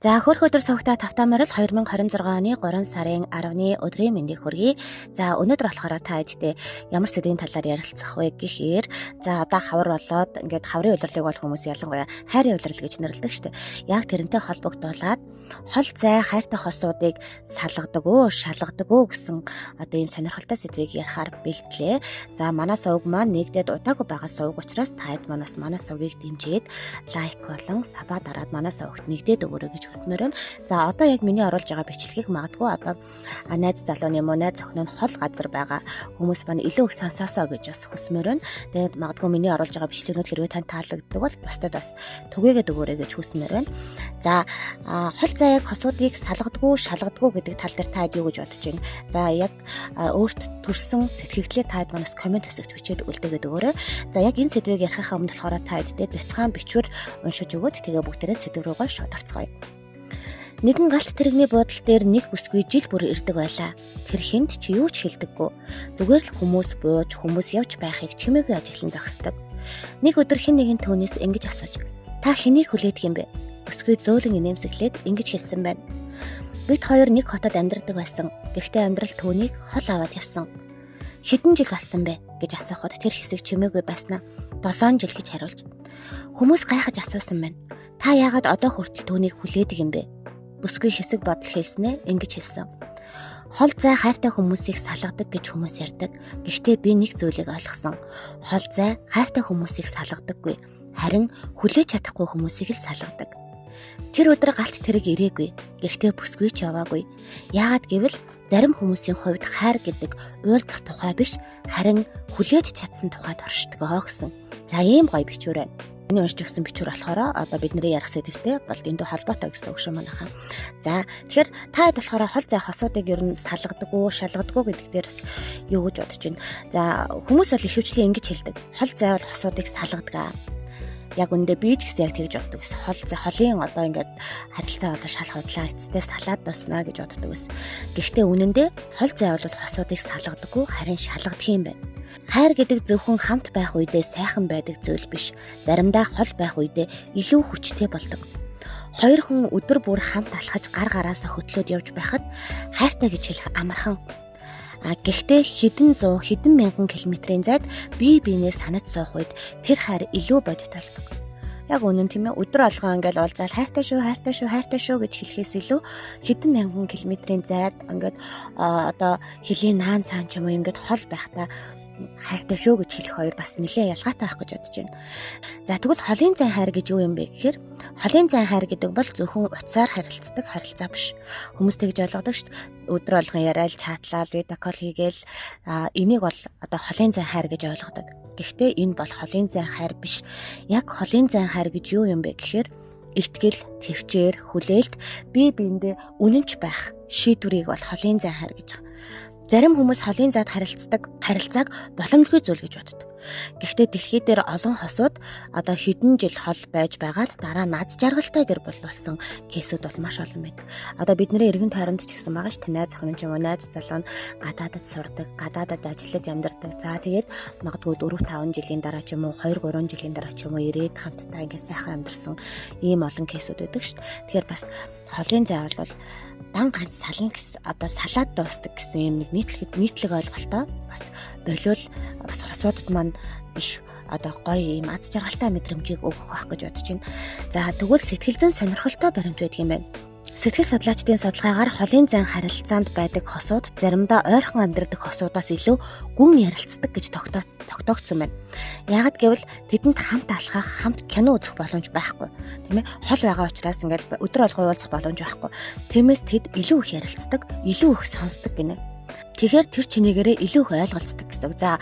За хөрх өдөр сувгтай тавтаамаар л 2026 оны 3 сарын 10-ны өдрийн мэндийг хүргэе. За өнөөдөр болохоор та эдтэй ямар сэдвийн талаар ярилцах вэ гэхээр за одоо хавар болоод ингээд хаврын улирлыг бол хүмүүс ялангуяа хайрын улирал гэж нэрлэдэг шүү дээ. Яг тэрнтэй холбогдуулаад хол зай хайртай хосуудыг салгадаг уу, шалгадаг уу гэсэн одоо ийм сонирхолтой сэдвийг ярихаар бэлтлээ. За манай сувг маань нэгдээд удаагүй байгаа сувг учраас таад маань бас манай сувгийг дэмжиж лайк болон сабаа дараад манай сувгт нэгдээд өгөөрэй гэж хүсмээр байна. За одоо яг миний оруулж байгаа бичлэгийг магадгүй одоо найз залууны юм уу найз охин нь хол газар байгаа хүмүүс маань илүү их сонсоосоо гэж бас хүсмээр байна. Тэгээд магадгүй миний оруулж байгаа бичлэгнүүд хэрвээ тань таалагддаг бол бусдад бас түгээгээд өгөөрэй гэж хүсмээр байна. За хол заяаг хосуудыг салгадгүй шалгадгүй гэдэг тал дээр таад юу гэж бодож байна. За яг өөрт төрсэн сэтгэгдлээ таад манаас комент хэсэгт бичээд үлдээгээд өгөөрэй. За яг энэ сэдвийг ярихаа өмнө болохоор таадтай бяцхан бичвэр уншиж өгөөд тэгээ бүгдээрээ сэдв рүүгээ шууд орцгоё. Нэгэн галт тэрэгний буудлын дээр нэг бүсгүй жил бүр ирдэг байлаа. Тэр хүнд ч юу ч хэлдэггүй. Зүгээр л хүмүүс бууж хүмүүс явж байхыг чимээгүй ажиглан зогсдог. Нэг өдөр хэн нэгэн түүнээс ингэж асууж "Та хэнийг хүлээдэг юм бэ?" Бүсгүй зөөлөн инээмсэглээд ингэж хэлсэн байна. "Бид хоёр нэг хотод амьдардаг байсан. Гэхдээ амьдрал түүнийг хол аваад явсан." "Хэдэн жил болсон бэ?" гэж асуухад тэр хэсэг чимээгүй байснаа 7 жил гэж хариулж. Хүмүүс гайхаж асуусан байна. "Та яагаад одоо хүртэл түүнийг хүлээдэг юм бэ?" Бүсгүй хэсэг бодол хэлснээ ингэж хэлсэн. "Хол зай хайртай хүмүүсийг салгадаг гэж хүмүүс ярьдаг. Гэхдээ би нэг зүйлийг ойлгосон. Хол зай хайртай хүмүүсийг салгадаггүй. Харин хүлээж чадахгүй хүмүүсийг л салгадаг." Тэр өдөр галт тэрэг ирээгүй. Гэхдээ бүсгүй ч яваагүй. Яагаад гэвэл зарим хүмүүсийн хувьд хайр гэдэг уйлзах тухай биш, харин хүлээж чадсан тухайд оршдгоо гэсэн. За ийм гоё бичвэр байна. Миний уншиж өгсөн бичвэр болохоор одоо бидний ярих сэдвтэй бол дэндүү холбоотой гэсэн үг шүү манайхаа. За тэгэхээр таад болохоор хол зай хосуудыг ер нь салгадаг уу, шалгадаг уу гэдэг дээрс юу гэж бодож байна. За хүмүүс бол ихэвчлэн ингэж хэлдэг. Хол зай бол хосуудыг салгадаг. Яг үндэ би ч гэсэн яг тэгж боддог ус. Холын одоо ингээд харилцаа болоо шалхуудлаа эцэстээ салаад дуснаа гэж боддог ус. Гэхдээ үнэндээ хол зай бол хосуудыг салгадаггүй харин шалгадаг юм байна. Хайр гэдэг зөвхөн хамт байх үедээ сайхан байдаг зүйл биш. Заримдаа хол байх үедээ илүү хүчтэй болдог. Хоёр хүн өдөр бүр хамт алхаж гар гараасаа хөтлөөд явж байхад хайртай гэж хэлэх амархан. Гэхдээ хэдэн 100 хэдэн мянган километрийн зайд бие биенээ санаж суух үед тэр хайр илүү бодит болдог. Яг үнэн тийм ээ, өдөр алган ингээл уулзаал хайртай шүү гэж хэлэхээс илүү хэдэн мянган километрийн зайд ингээд одоо хөлийн наан цаан ч юм уу ингээд хол байхдаа хайртай шүү гэж хэлэх хоёр бас нэлээд ялгаатай байх гэж бодож байна. За тэгвэл холын зай хайр гэж юу юм бэ гэхээр холын зай хайр гэдэг бол зөвхөн утсаар харилцдаг харилцаа биш. Хүмүүс тэгж ойлгодог шүү дээ. Өдөр болгон яриад чатлал, видео кол хийгээл энийг бол одоо холын зай хайр гэж ойлгодог. Гэхдээ энэ бол холын зай хайр биш. Яг холын зай хайр гэж юу юм бэ гэхээр итгэл, төвчээр, хүлээлт, бие биендээ үнэнч байх шийдвэрийг бол холын зай хайр гэж байна. Зарим хүмүүс холын зайд харилцааг боломжгүй зүйл гэж боддог. Гэхдээ дэлхий дээр олон хосууд одоо хэдэн жил хол байж байгаад дараа наз жаргалтай гэр бүл болсон кейсүүд бол маш олон байдаг. Одоо бидний эргэн тойронд ч гэсэн байгаа ш. Найз охин ч юм уу найз залуу нь гадаадд сурдаг, гадаадд ажиллаж амьдардаг. За тэгээд магадгүй 4-5 жилийн дараа ч юм уу 2-3 жилийн дараа ч юм уу ирээд хамтдаа ингэ сайхан амьдарсан ийм олон кейсүүд байдаг ш. Тэгэхээр бас холын зай бол дан ганц сална гэсэн одоо салаад дуустдаг гэсэн юм нэг нийтлэг ойлголтоо бас болиул бас хосуудад маань их одоо гоё юм аз жаргалтай мэдрэмжийг өгөх байх гэж бодож байна. За тэгвэл сэтгэл зүйн сонирхолтой баримт байдаг юм байна. Сэтгэл судлаачдын судалгаагаар холын зайн харилцаанд байдаг хосууд заримдаа ойрхон амьдардаг хосуудаас илүү гүн ярилцдаг гэж тогтоогдсон байна. Яагад гэвэл тэдэнд хамт алхах, хамт кино үзэх боломж байхгүй. Тийм ээ? Хол байгаа учраас ингээл өдөр болгон уулзах боломж байхгүй. Тиймээс тэд илүү их ярилцдаг, илүү их сонсдог гинэ. Тэгэхээр тэр чинээгээрээ илүү их ойлголцдог гэсэн. За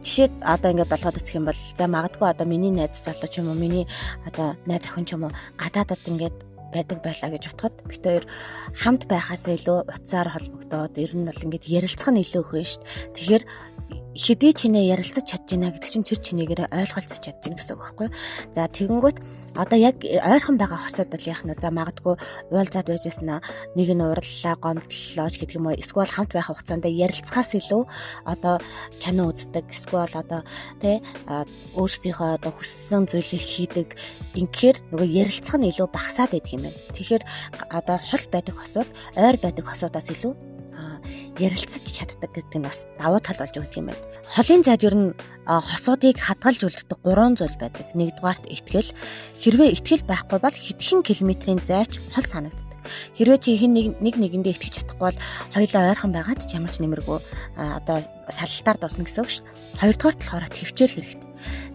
жишээд одоо ингээд болгоод үзэх юм бол за магадгүй одоо миний найз залуу ч юм уу миний одоо найз охин ч юм уу гадаадад ингээд байдаг байлаа гэж бодоход бид хоёр хамт байхаас илүү утсаар холбогдоод ер нь бол ингээд ярилцах нь илүү их байна шүү дээ. Тэгэхээр хэдий чинээ ярилцаж чадж байна гэдэг чинь тэр чинээгээр ойлголцож чадж байна гэсэн үг байхгүй. За тэгэнгүүт Одоо яг ойрхон байгаа хосууд бол яах нь за магадгүй уулзаад байж яснаа нэг нь ураллаа гомдлоо ч гэдэг юм уу эсвэл хамт байх хугацаанд ярилцахаас илүү одоо кино үздэг эсвэл одоо тий өөрсдийнхөө одоо хүссэн зүйлийг хийдэг инхээр нөгөө ярилцах нь илүү багасаад байдаг юм байна. Тэгэхээр одоо хол байдаг хосууд ойр байдаг хосуудаас илүү ярилцаж чаддаг гэдэг нь бас давуу тал болж өгдөг юм байна. Холын зайд ер нь хосуудыг хадгалж үлддэг 3 зүйл байдаг. Нэгдүгээрт итгэл. Хэрвээ итгэл байхгүй бол хэдхэн километрийн зайч хол санагддаг. Хэрвээ чи нэг нэгэндээ итгэж чадахгүй бол хоёулаа ойрхон байгаад ч ямар ч нэмэргүй одоо саллалтаар дуусна гэсэн үг ш. Хоёрдугаарт болохоор төвчээр хэрэгтэй.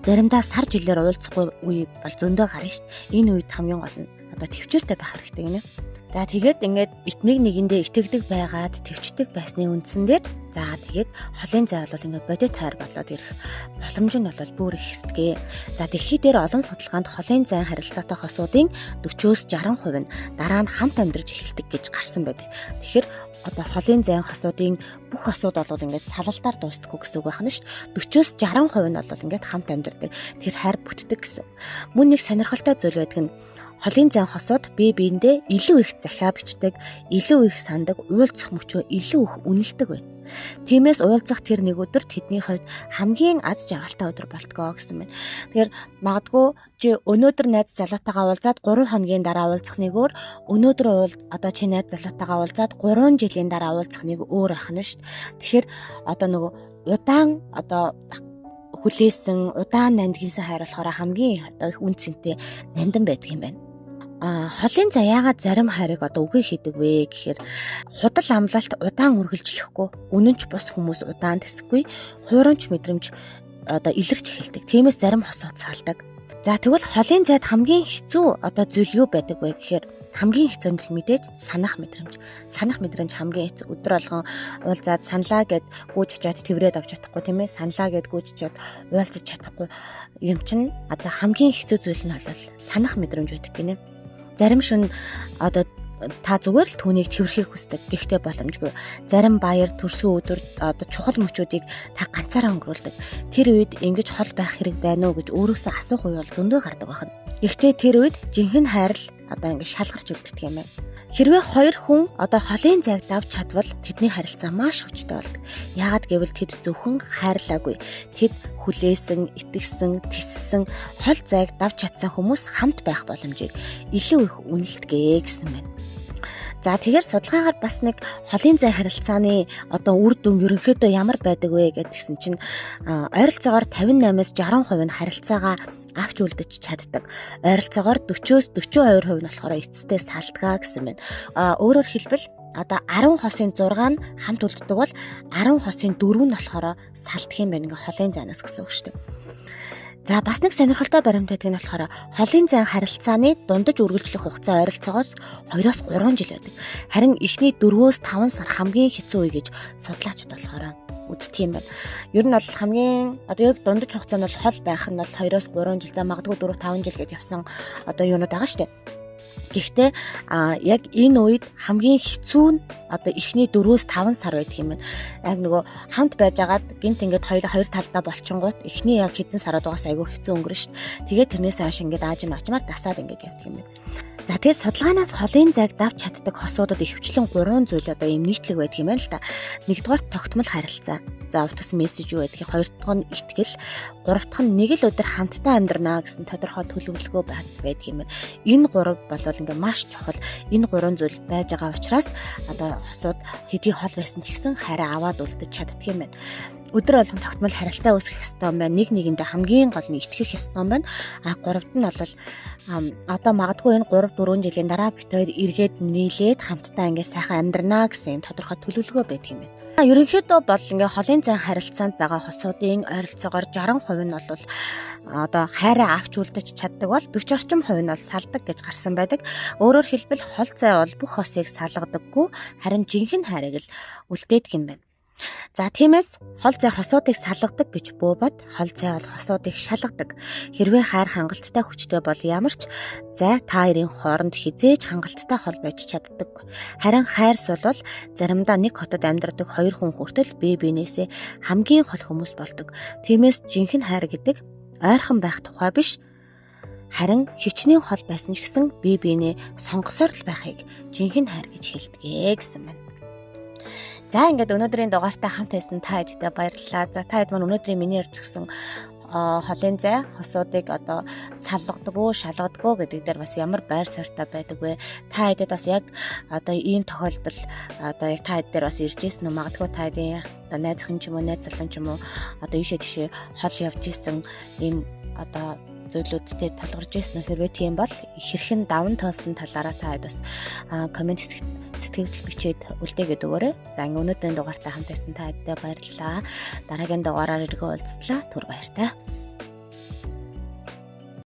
Заримдаа сар жилээр уулзахгүй үе бол зөндөө гарна ш. Энэ үед хамгийн гол нь одоо төвчээртэй байх хэрэгтэй гинэ. За тэгээд ингээд нэг нэгэндээ итгэдэг байгаад төвчдөг байсны үндсэн дээр за тэгээд холын зай бол ингээд бодит тайр болоод ирэх боломж нь бол бүр их хэсгээ. За дэлхий дээр олон судалгаанд холын зай харилцаатай хосуудын 40-60% нь дараа нь хамт амьдарч эхэлдэг гэж гарсан байдаг. Тэгэхээр одоо холын зайн хосуудын бүх хосууд бол ингээд салалтаар дуустдаггүй гэсэн үг байна шүү дээ. 40-60% нь бол ингээд хамт амьдардаг. Тэр хайр бүтдэг гэсэн. Мөн нэг сонирхолтой зүйл байдаг нь холын зайн хосууд бие биендээ илүү их захиа бичдэг, илүү их сандаг, уулзах мөчөө илүү их үнэлдэг байна. Тиймээс уулзах тэр нэг өдөр тэдний хувьд хамгийн аз жаргалтай өдөр болтгоо гэсэн байна. Тэгэхээр магадгүй чи өнөөдөр найз залуутайгаа уулзаад 3 хоногийн дараа уулзах нэг өөр, өнөөдөр одоо чи найз залуутайгаа уулзаад 3 жилийн дараа уулзах нэг өөр ахна шүү дээ. Тэгэхээр одоо нөгөө удаан одоо хүлээсэн удаан нандинсан хайр болохоор хамгийн одоо их үн цэнтэй нандин байдаг юм байна. Холын зай яагаад зарим хайрыг одоо үгүй хийдэг вэ гэхээр худал амлалт удаан үргэлжлэхгүй, үнэн ч бус хүмүүс удаан тэсэхгүй, хуурамч мэдрэмж одоо илэрч эхэлдэг. Тиймээс зарим хосууд салдаг. За тэгвэл холын зайд хамгийн хэцүү одоо зүйл юу байдаг вэ гэхээр хамгийн хэцүү нь мэдээж санах мэдрэмж. Санах мэдрэмж хамгийн хэцүү. Өдөр болгон уулзаад саналаа гэд гүйж чад тврээд авч чадахгүй тийм ээ. Саналаа гэд гүйж чад уулзаж чадахгүй юм чинь одоо хамгийн хэцүү зүйл нь бол санах мэдрэмж байдаг гинэ. Зарим шин одоо та зүгээр л түүнийг тэрхийг хүсдэг. Гэхдээ боломжгүй. Зарим баяр төрсөн өдөр одоо чухал мөчүүдийг та ганцаараа өнгөрүүлдэг. Тэр үед ингэж хол байх хэрэг байна уу гэж өөрөөсөө асуух үе бол зөндөө гардаг байна. Гэхдээ тэр үед жинхэнэ хайрал одоо ингэж шалгарч үлддэг юм байна. Хэрвээ хоёр хүн одоо холын зайг давж чадвал тэдний харилцаа маш хүчтэй болдог. Яагаад гэвэл тэд зөвхөн хайрлаагүй. Тэд хүлээсэн, итгэсэн, тиссэн хол зайг давж чадсан хүмүүс хамт байх боломжийг илүү их үнэлдэгэ гэсэн байна. За тэгэхээр судалгаагаар бас нэг холын зай харилцааны одоо үр дүн ерөнхийдөө ямар байдаг вэ гэдгсэн чинь ойролцоогоор 58-аас 60% нь харилцаагаа авч үлдэж чаддаг. Ойролцоогоор 40-с 42% нь болохоор эцэстээ салдгаа гэсэн байна. Өөрөөр хэлбэл одоо 10 хосын 6 нь хамт үлддэг бол 10 хосын 4 нь болохоор салдах юм байна. Ингээ холын зайнаас гэсэн үг шүү дээ. За бас нэг сонирхолтой баримт байдаг нь болохоор холын зайн харилцааны дундаж үргэлжлэх хугацаа ойролцоогоос 2-3 жил байдаг. Харин эхний 4-5 сар хамгийн хэцүү үе гэж судлаачид болохоор үздэг юм байна. Ер нь бол хамгийн одоо яг дундаж хугацаа нь бол хол байх нь бол 2-3 жил, за магадгүй 4-5 жил гэж явсан одоо юунууд байгаа шүү дээ. Гэхдээ яг энэ үед хамгийн хэцүү нь одоо эхний 4-5 сар байдаг юм байна. Яг нөгөө хамт байжгаад гинт ингээд хоёр талдаа болчингууд эхний яг хэдэн сарууд угаас айгүй хэцүү өнгөрнө шүү дээ. Тэгээд тэрнээс хойш ингээд аажим ачмаар дасаад ингээд явдаг юм байна. За тэгээд судалгаанаас холын зайг давж чаддаг хосуудад ихэвчлэн 3 зүйл одоо юм нийтлэг байдаг юм байна л да. Нэгдүгээр тогтмол харилцаа. За утас мессеж юу гэдгийг, хоёр дахь нь итгэл, гурав дахь нь нэг л өдөр хамтдаа амьдрнаа гэсэн тодорхой төлөвлөгөө байдаг юм байна. Энэ гурав бол ингээ маш чухал. Энэ 3 зүйл байж байгаа учраас одоо хосууд хэдий хол байсан ч гэсэн хараа аваад үлдэж чаддаг юм байна. Өдөр болгон тогтмол харилцаа үүсгэх ёстой юм байна. Нэг нэгэндээ хамгийн гол нь итгэх ёстой юм байна. Гуравт нь бол одоо магадгүй энэ 3-4 жилийн дараа бит хоёр эргээд нийлээд хамтдаа ингээ сайхан амьдрнаа гэсэн юм тодорхой төлөвлөгөө байдаг юм байна. Ерөнхийдөө бол ингээ холын зайн харилцаанд байгаа хосуудын ойролцоогоор 60% нь бол одоо хайраа авч үлдэж чаддаг бол 40 орчим хувь нь бол салдаг гэж гарсан байдаг. Өөрөөр хэлбэл хол зай бол бүх хосыг салгадаггүй, харин жинхэнэ хайрыг л үлдээдэг юм байна. За тиймээс хол зай хосуудыг салгадаг гэж буубад хол зай бол хосуудыг шалгадаг. Хэрвээ хайр хангалттай хүчтэй бол ямар ч зай та хоёрын хооронд хизээж хангалттай хол байж чаддаг. Харин хайрс бол заримдаа нэг хотод амьдардаг хоёр хүн хүртэл бие биенээсээ хамгийн хол хүмүүс болдог. Тиймээс жинхэнэ хайр гэдэг ойрхон байх тухай биш, Харин хичнээн хол байсан ч гэсэн бие биенээ сонгосоор л байхыг жинхэнэ хайр гэж хэлдэг гэсэн байна. За ингээд өнөөдрийн дугаартай хамт байсан та хэдтэй баярлалаа. За та хэд маань өнөөдрийн миний ярьж өгсөн холын зай хосуудыг одоо салгадаггүй, шалгадаггүй гэдэг дээр бас ямар байр суурьтай байдаг вэ? Та хэдэд бас яг одоо ийм тохиолдол одоо яг та хэд дээр бас ирж ирсэн үү? Магадгүй та хэдийн одоо найз охин ч юм уу, найз залуу ч юм уу одоо ийшээ тийшээ хол явж исэн ийм одоо зүйлүүдтэй талгарж ирсэн хэрвээ тийм бол хэрхэн даван тоосон талаараа та хэд бас комент хэсэгт сэтгэл бичээд үлдээгээд өгөөрэй. За ингээ өнөөдрийн дугаартай хамт байсан та хэдтэй баярлалаа. Дараагийн дугаараар иргэн уулзтлаа. Түр баяртай.